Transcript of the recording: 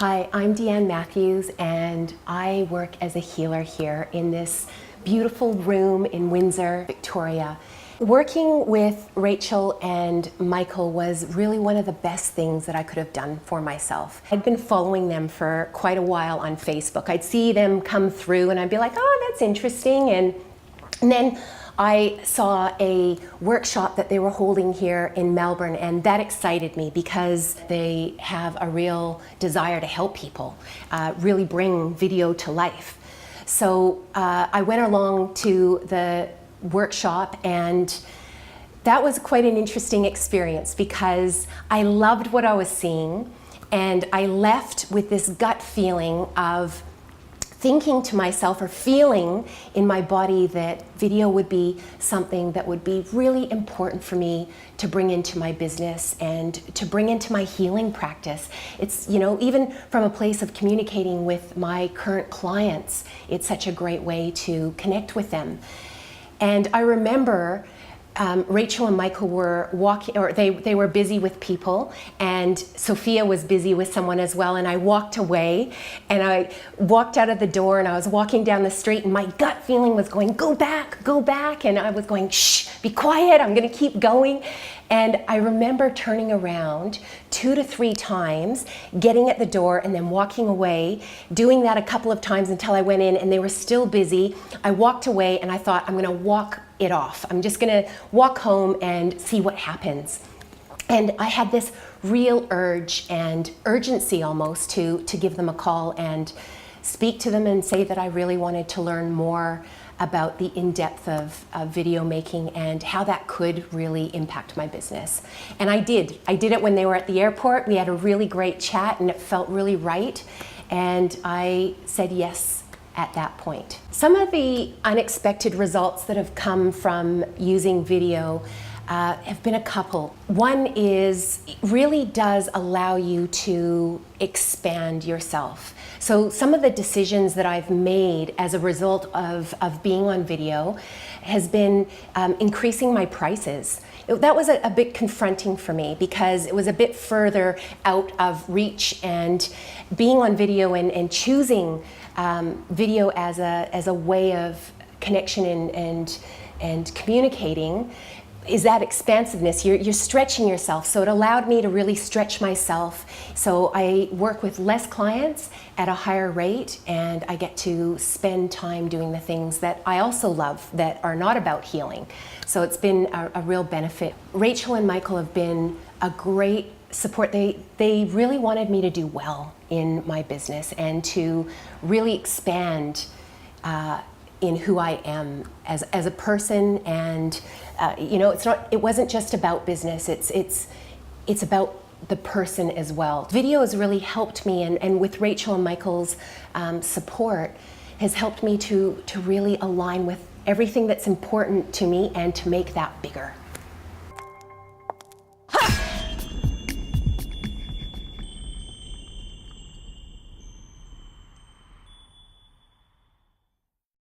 Hi, I'm Deanne Matthews, and I work as a healer here in this beautiful room in Windsor, Victoria. Working with Rachel and Michael was really one of the best things that I could have done for myself. I'd been following them for quite a while on Facebook. I'd see them come through and I'd be like, oh, that's interesting. And then I saw a workshop that they were holding here in Melbourne, and that excited me because they have a real desire to help people, really bring video to life. So I went along to the workshop, and that was quite an interesting experience because I loved what I was seeing, and I left with this gut feeling of thinking to myself or feeling in my body that video would be something that would be really important for me to bring into my business and to bring into my healing practice. It's, you know, even from a place of communicating with my current clients, it's such a great way to connect with them. And I remember Rachel and Michael were walking, or they were busy with people, and Sophia was busy with someone as well, and I walked away, and I walked out of the door, and I was walking down the street, and my gut feeling was going, go back, and I was going, shh, be quiet, I'm gonna keep going. And I remember turning around 2 to 3 times, getting at the door and then walking away, doing that a couple of times until I went in and they were still busy. I walked away and I thought, I'm gonna walk it off. I'm just gonna walk home and see what happens. And I had this real urge and urgency almost to give them a call and speak to them and say that I really wanted to learn more about the in-depth of video making and how that could really impact my business. And I did it when they were at the airport. We had a really great chat and it felt really right. And I said yes at that point. Some of the unexpected results that have come from using video have been a couple. One is it really does allow you to expand yourself. So some of the decisions that I've made as a result of being on video has been increasing my prices. That was a bit confronting for me because it was a bit further out of reach, and being on video and choosing video as a way of connection and communicating is that expansiveness. You're stretching yourself. So it allowed me to really stretch myself. So I work with less clients at a higher rate, and I get to spend time doing the things that I also love that are not about healing. So it's been a real benefit. Rachel and Michael have been a great support. They really wanted me to do well in my business and to really expand in who I am as a person, and you know, it wasn't just about business. It's about the person as well. Video has really helped me, and with Rachel and Michael's support, has helped me to really align with everything that's important to me and to make that bigger.